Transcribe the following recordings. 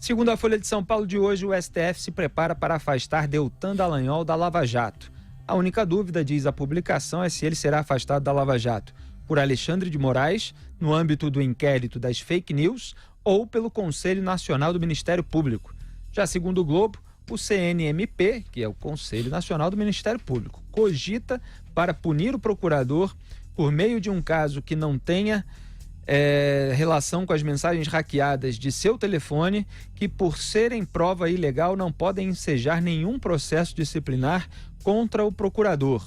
Segundo a Folha de São Paulo de hoje, o STF se prepara para afastar Deltan Dallagnol da Lava Jato. A única dúvida, diz a publicação, é se ele será afastado da Lava Jato por Alexandre de Moraes, no âmbito do inquérito das fake news, ou pelo Conselho Nacional do Ministério Público. Já segundo o Globo, o CNMP, que é o Conselho Nacional do Ministério Público, cogita para punir o procurador por meio de um caso que não tenha relação com as mensagens hackeadas de seu telefone, que por serem prova ilegal não podem ensejar nenhum processo disciplinar contra o procurador.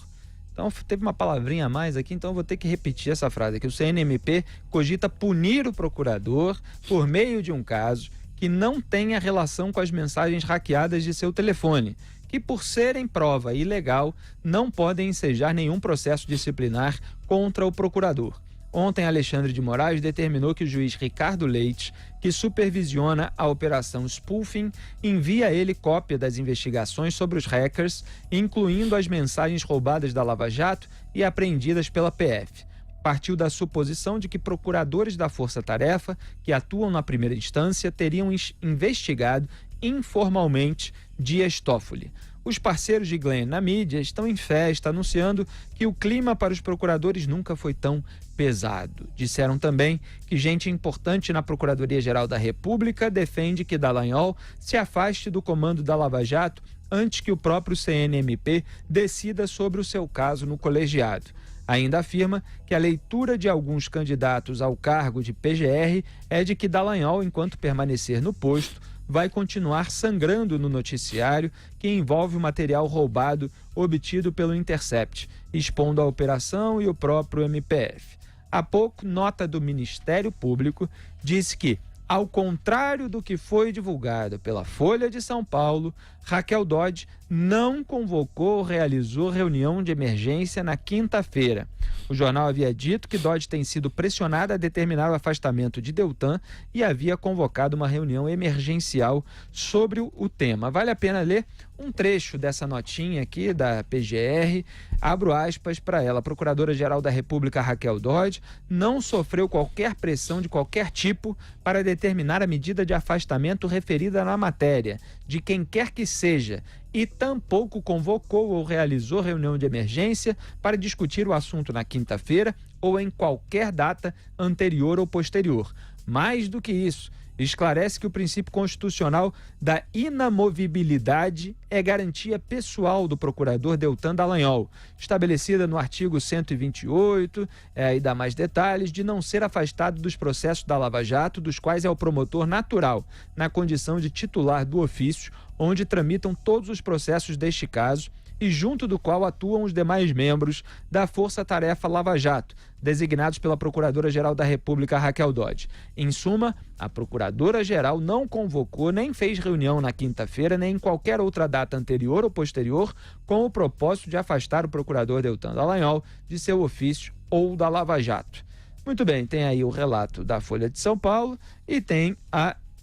Então teve uma palavrinha a mais aqui, então eu vou ter que repetir essa frase aqui. O CNMP cogita punir o procurador por meio de um caso que não tenha relação com as mensagens hackeadas de seu telefone, que por serem prova ilegal não podem ensejar nenhum processo disciplinar contra o procurador. Ontem, Alexandre de Moraes determinou que o juiz Ricardo Leite, que supervisiona a operação Spoofing, envia a ele cópia das investigações sobre os hackers, incluindo as mensagens roubadas da Lava Jato e apreendidas pela PF. Partiu da suposição de que procuradores da Força Tarefa, que atuam na primeira instância, teriam investigado informalmente Dias Toffoli. Os parceiros de Glenn na mídia estão em festa, anunciando que o clima para os procuradores nunca foi tão pesado. Disseram também que gente importante na Procuradoria-Geral da República defende que Dallagnol se afaste do comando da Lava Jato antes que o próprio CNMP decida sobre o seu caso no colegiado. Ainda afirma que a leitura de alguns candidatos ao cargo de PGR é de que Dallagnol, enquanto permanecer no posto, vai continuar sangrando no noticiário que envolve o material roubado obtido pelo Intercept, expondo a operação e o próprio MPF. Há pouco, nota do Ministério Público disse que, ao contrário do que foi divulgado pela Folha de São Paulo, Raquel Dodge não convocou ou realizou reunião de emergência na quinta-feira. O jornal havia dito que Dodge tem sido pressionada a determinar o afastamento de Deltan e havia convocado uma reunião emergencial sobre o tema. Vale a pena ler um trecho dessa notinha aqui da PGR. Abro aspas para ela. A Procuradora-Geral da República, Raquel Dodge, não sofreu qualquer pressão de qualquer tipo para determinar a medida de afastamento referida na matéria, de quem quer que seja, e tampouco convocou ou realizou reunião de emergência para discutir o assunto na quinta-feira ou em qualquer data anterior ou posterior. Mais do que isso, esclarece que o princípio constitucional da inamovibilidade é garantia pessoal do procurador Deltan Dallagnol, estabelecida no artigo 128, e dá mais detalhes, de não ser afastado dos processos da Lava Jato, dos quais é o promotor natural, na condição de titular do ofício, onde tramitam todos os processos deste caso, e junto do qual atuam os demais membros da Força Tarefa Lava Jato, designados pela Procuradora-Geral da República, Raquel Dodge. Em suma, a Procuradora-Geral não convocou nem fez reunião na quinta-feira, nem em qualquer outra data anterior ou posterior, com o propósito de afastar o procurador Deltan Dallagnol de seu ofício ou da Lava Jato. Muito bem, tem aí o relato da Folha de São Paulo e tem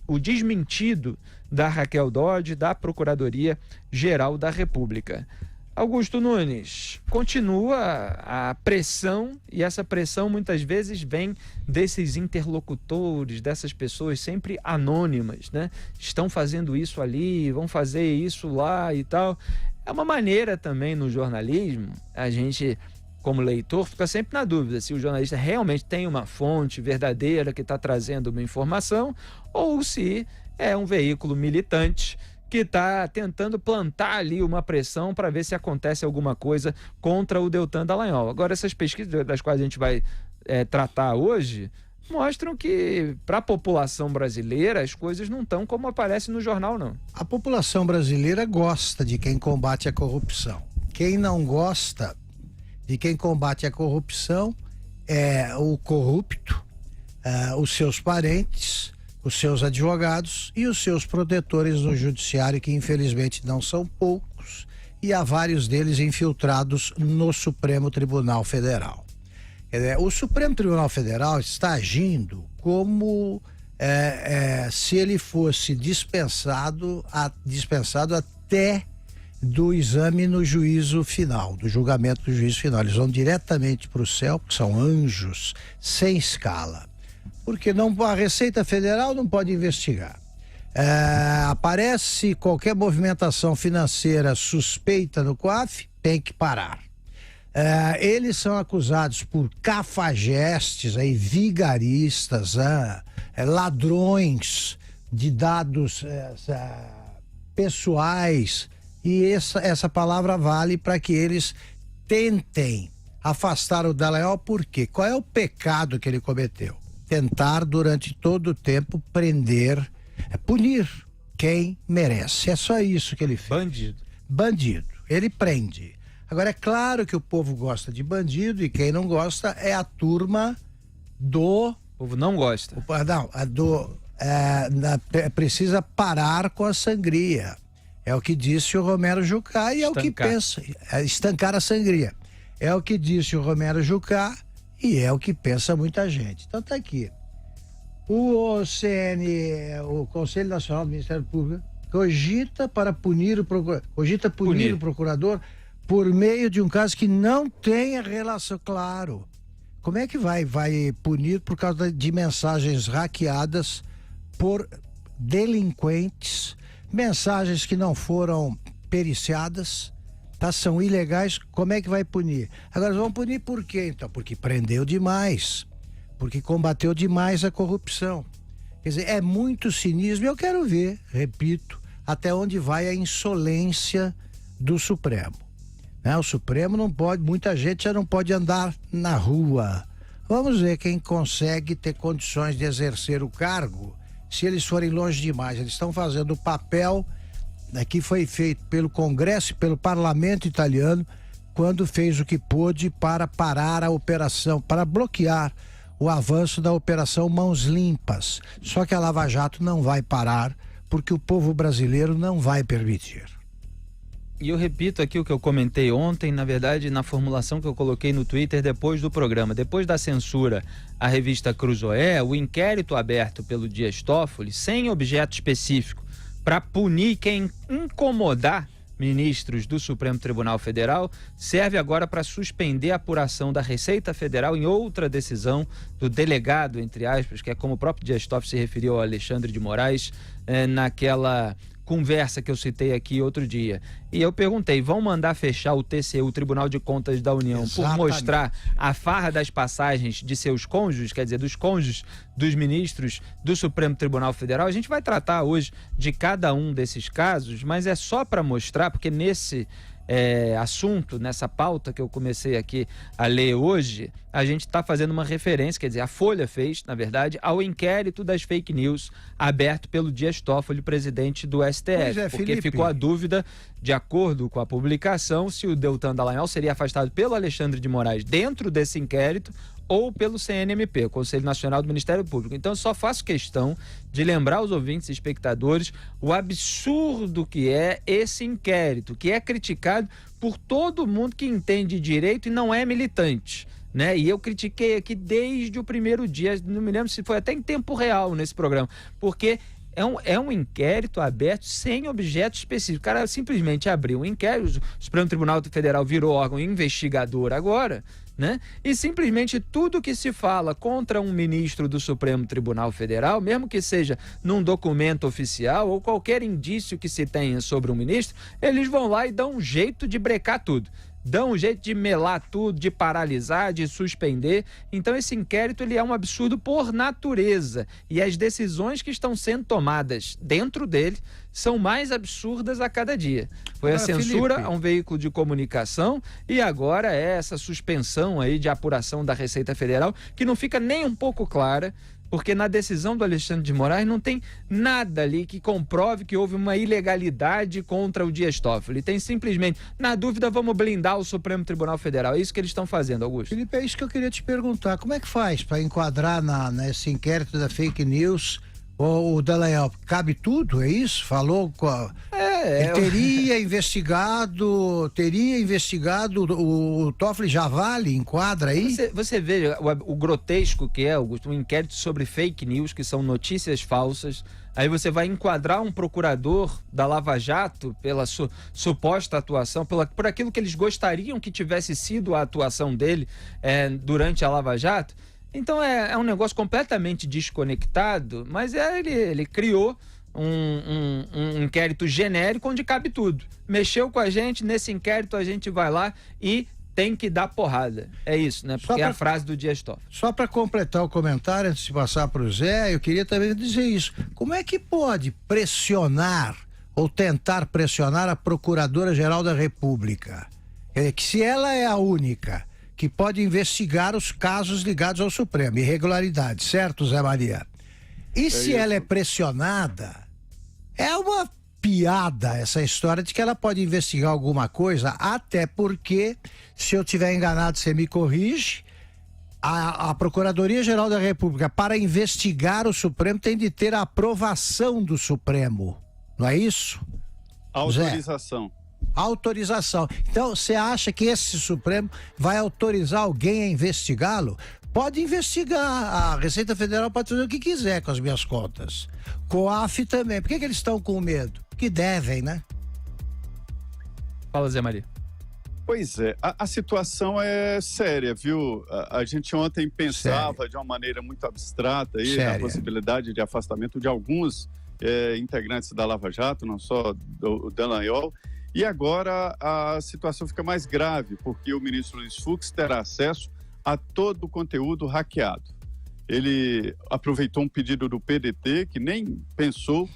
o desmentido da Raquel Dodge, da Procuradoria-Geral da República. Augusto Nunes, continua a pressão, e essa pressão muitas vezes vem desses interlocutores, dessas pessoas sempre anônimas, né? Estão fazendo isso ali, vão fazer isso lá e tal. É uma maneira também no jornalismo, a gente, como leitor, fica sempre na dúvida se o jornalista realmente tem uma fonte verdadeira que está trazendo uma informação ou se é um veículo militante que está tentando plantar ali uma pressão para ver se acontece alguma coisa contra o Deltan Dallagnol. Agora, essas pesquisas das quais a gente vai tratar hoje mostram que, para a população brasileira, as coisas não estão como aparece no jornal, não. A população brasileira gosta de quem combate a corrupção. Quem não gosta de quem combate a corrupção é o corrupto, os seus parentes, os seus advogados e os seus protetores no judiciário, que infelizmente não são poucos, e há vários deles infiltrados no Supremo Tribunal Federal. O Supremo Tribunal Federal está agindo como se ele fosse dispensado até do exame no juízo final, do julgamento do juízo final. Eles vão diretamente para o céu, porque são anjos sem escala. Porque a Receita Federal não pode investigar. Aparece qualquer movimentação financeira suspeita no COAF, tem que parar. Eles são acusados por cafajestes, vigaristas, ladrões de dados pessoais, e essa palavra vale para que eles tentem afastar o Dallagnol. Por quê? Qual é o pecado que ele cometeu? Tentar durante todo o tempo punir quem merece. É só isso que ele fez. Bandido. Ele prende. Agora, é claro que o povo gosta de bandido, e quem não gosta é a turma do... O povo não gosta. Precisa parar com a sangria. É o que disse o Romero Jucá, e é o que pensa. Estancar a sangria. É o que disse o Romero Jucá e é o que pensa muita gente. Então tá aqui. O Conselho Nacional do Ministério Público cogita punir o procurador por meio de um caso que não tenha relação. Claro. Como é que vai punir por causa de mensagens hackeadas por delinquentes, mensagens que não foram periciadas, são ilegais? Como é que vai punir? Agora, vão punir por quê, então? Porque prendeu demais, porque combateu demais a corrupção. Quer dizer, é muito cinismo. Eu quero ver, repito, até onde vai a insolência do Supremo. O Supremo não pode, muita gente já não pode andar na rua. Vamos ver quem consegue ter condições de exercer o cargo, se eles forem longe demais. Eles estão fazendo o papel que foi feito pelo Congresso e pelo Parlamento italiano, quando fez o que pôde para parar a operação, para bloquear o avanço da Operação Mãos Limpas. Só que a Lava Jato não vai parar, porque o povo brasileiro não vai permitir. E eu repito aqui o que eu comentei ontem, na verdade, na formulação que eu coloquei no Twitter depois do programa. Depois da censura à revista Cruzoé, o inquérito aberto pelo Dias Toffoli, sem objeto específico, para punir quem incomodar ministros do Supremo Tribunal Federal, serve agora para suspender a apuração da Receita Federal em outra decisão do delegado, entre aspas, que é como o próprio Dias Toffoli se referiu ao Alexandre de Moraes, naquela conversa que eu citei aqui outro dia. E eu perguntei, vão mandar fechar o TCU, o Tribunal de Contas da União, por mostrar a farra das passagens de seus cônjuges, quer dizer, dos cônjuges dos ministros do Supremo Tribunal Federal? A gente vai tratar hoje de cada um desses casos, mas é só para mostrar, porque nesse assunto, nessa pauta que eu comecei aqui a ler hoje, a gente está fazendo uma referência, quer dizer, a Folha fez, na verdade, ao inquérito das fake news aberto pelo Dias Toffoli, presidente do STF, porque Felipe, ficou a dúvida, de acordo com a publicação, se o Deltan Dallagnol seria afastado pelo Alexandre de Moraes dentro desse inquérito ou pelo CNMP, o Conselho Nacional do Ministério Público. Então, eu só faço questão de lembrar aos ouvintes e espectadores o absurdo que é esse inquérito, que é criticado por todo mundo que entende direito e não é militante, né? E eu critiquei aqui desde o primeiro dia, não me lembro se foi até em tempo real nesse programa, porque é um inquérito aberto sem objeto específico. O cara simplesmente abriu um inquérito, o Supremo Tribunal Federal virou órgão investigador agora, né? E simplesmente tudo que se fala contra um ministro do Supremo Tribunal Federal, mesmo que seja num documento oficial ou qualquer indício que se tenha sobre um ministro, eles vão lá e dão um jeito de brecar tudo. Dão um jeito de melar tudo, de paralisar, de suspender. Então esse inquérito ele é um absurdo por natureza. E as decisões que estão sendo tomadas dentro dele são mais absurdas a cada dia. Foi a censura a um veículo de comunicação e agora é essa suspensão aí de apuração da Receita Federal, que não fica nem um pouco clara, porque na decisão do Alexandre de Moraes não tem nada ali que comprove que houve uma ilegalidade contra o Dias Toffoli. Tem simplesmente, na dúvida, vamos blindar o Supremo Tribunal Federal. É isso que eles estão fazendo, Augusto. Felipe, é isso que eu queria te perguntar. Como é que faz para enquadrar nesse inquérito da fake news o Dallagnol? Cabe tudo, é isso? Falou com ele teria investigado o Toffoli, já vale, enquadra aí? Você vê o grotesco que é, Augusto, um inquérito sobre fake news, que são notícias falsas. Aí você vai enquadrar um procurador da Lava Jato pela suposta atuação, por aquilo que eles gostariam que tivesse sido a atuação dele durante a Lava Jato. Então é um negócio completamente desconectado, mas ele criou um inquérito genérico onde cabe tudo. Mexeu com a gente, nesse inquérito a gente vai lá e tem que dar porrada. É isso, né? Porque é a frase do Dias Toffoli. Só para completar o comentário, antes de passar para o Zé, eu queria também dizer isso. Como é que pode pressionar ou tentar pressionar a Procuradora-Geral da República? Que se ela é a única que pode investigar os casos ligados ao Supremo, irregularidades, certo, Zé Maria? E se ela é pressionada, é uma piada essa história de que ela pode investigar alguma coisa, até porque, se eu tiver enganado, você me corrige, a Procuradoria-Geral da República, para investigar o Supremo, tem de ter a aprovação do Supremo, não é isso? Autorização. Zé? Autorização. Então, você acha que esse Supremo vai autorizar alguém a investigá-lo? Pode investigar, a Receita Federal pode fazer o que quiser com as minhas contas. COAF também. Por que eles estão com medo? Que devem, né? Fala, Zé Maria. Pois é, a situação é séria, viu? A gente ontem pensava de uma maneira muito abstrata aí na possibilidade de afastamento de alguns integrantes da Lava Jato, não só do Dallagnol. E agora a situação fica mais grave, porque o ministro Luiz Fux terá acesso a todo o conteúdo hackeado. Ele aproveitou um pedido do PDT, que nem pensou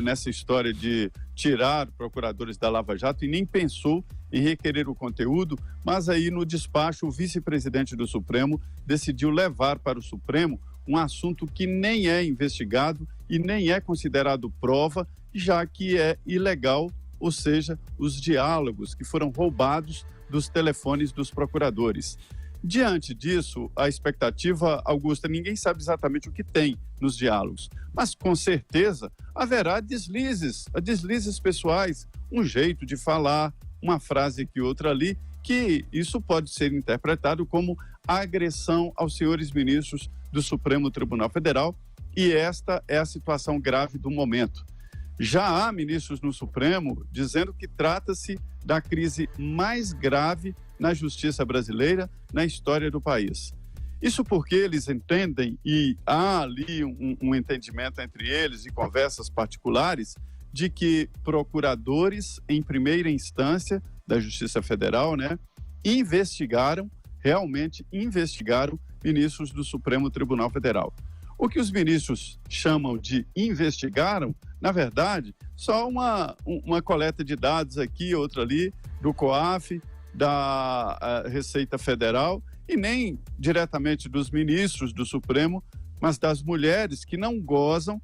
nessa história de tirar procuradores da Lava Jato e nem pensou em requerer o conteúdo, mas aí no despacho o vice-presidente do Supremo decidiu levar para o Supremo um assunto que nem é investigado e nem é considerado prova, já que é ilegal, ou seja, os diálogos que foram roubados dos telefones dos procuradores. Diante disso, a expectativa, Augusta, ninguém sabe exatamente o que tem nos diálogos, mas com certeza haverá deslizes pessoais, um jeito de falar, uma frase aqui outra ali, que isso pode ser interpretado como agressão aos senhores ministros do Supremo Tribunal Federal, e esta é a situação grave do momento. Já há ministros no Supremo dizendo que trata-se da crise mais grave na justiça brasileira, na história do país. Isso porque eles entendem, e há ali um entendimento entre eles e conversas particulares, de que procuradores em primeira instância da Justiça Federal, né, realmente investigaram ministros do Supremo Tribunal Federal. O que os ministros chamam de investigaram, na verdade, só uma coleta de dados aqui, outra ali, do COAF, da Receita Federal, e nem diretamente dos ministros do Supremo, mas das mulheres que não gozam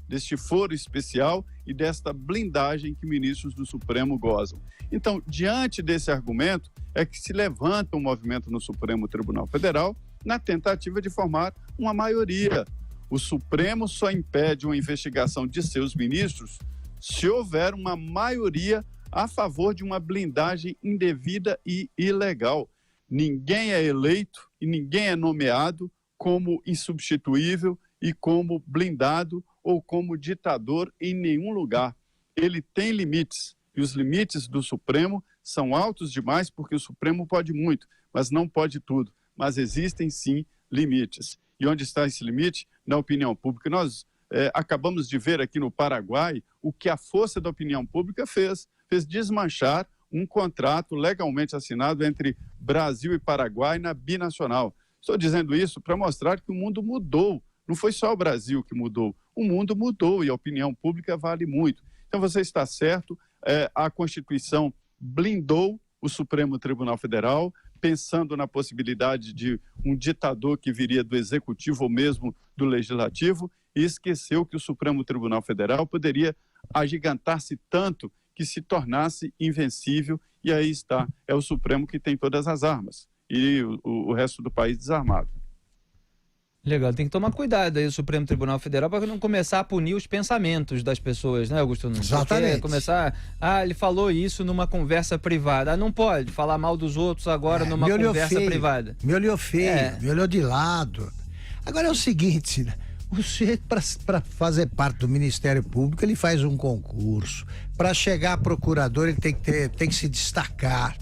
deste foro especial e desta blindagem que ministros do Supremo gozam. Então, diante desse argumento, é que se levanta um movimento no Supremo Tribunal Federal na tentativa de formar uma maioria. O Supremo só impede uma investigação de seus ministros se houver uma maioria a favor de uma blindagem indevida e ilegal. Ninguém é eleito e ninguém é nomeado como insubstituível e como blindado ou como ditador em nenhum lugar. Ele tem limites, e os limites do Supremo são altos demais, porque o Supremo pode muito, mas não pode tudo. Mas existem sim limites. E onde está esse limite? Na opinião pública. Nós acabamos de ver aqui no Paraguai o que a força da opinião pública fez desmanchar um contrato legalmente assinado entre Brasil e Paraguai na binacional. Estou dizendo isso para mostrar que o mundo mudou. Não foi só o Brasil que mudou, o mundo mudou e a opinião pública vale muito. Então você está certo, a Constituição blindou o Supremo Tribunal Federal, pensando na possibilidade de um ditador que viria do Executivo ou mesmo do Legislativo, e esqueceu que o Supremo Tribunal Federal poderia agigantar-se tanto que se tornasse invencível, e aí está, é o Supremo que tem todas as armas, e o resto do país desarmado. Legal, tem que tomar cuidado aí o Supremo Tribunal Federal para não começar a punir os pensamentos das pessoas, né, Augusto Nunes? Exatamente. Porque começar, ele falou isso numa conversa privada. Não pode falar mal dos outros agora numa conversa privada. Me olhou feio, me olhou de lado. Agora é o seguinte, né? O sujeito, para fazer parte do Ministério Público, ele faz um concurso. Para chegar a procurador, ele tem que se destacar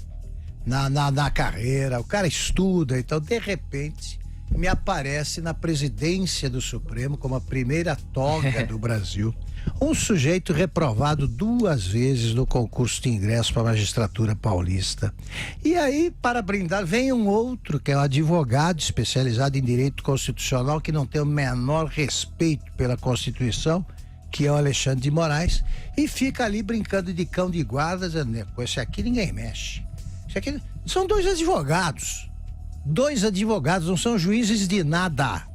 na carreira. O cara estuda, então, de repente, me aparece na presidência do Supremo como a primeira toga do Brasil. Um sujeito reprovado 2 vezes no concurso de ingresso para a magistratura paulista. E aí, para brindar, vem um outro, que é um advogado especializado em direito constitucional, que não tem o menor respeito pela Constituição, que é o Alexandre de Moraes, e fica ali brincando de cão de guarda, dizendo, com esse aqui ninguém mexe. Esse aqui... São 2 advogados. 2 advogados, não são juízes de nada.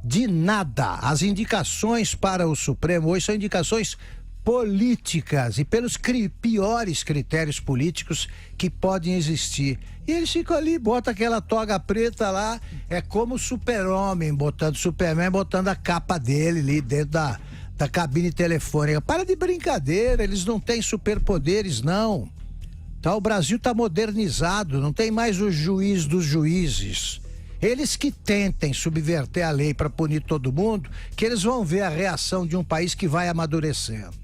De nada. As indicações para o Supremo hoje são indicações políticas e pelos piores critérios políticos que podem existir. E eles ficam ali, botam aquela toga preta lá, é como o Super-Homem, botando Superman, botando a capa dele ali dentro da cabine telefônica. Para de brincadeira, eles não têm superpoderes, não. Tá, o Brasil está modernizado, não tem mais o juiz dos juízes. Eles que tentem subverter a lei para punir todo mundo, que eles vão ver a reação de um país que vai amadurecendo.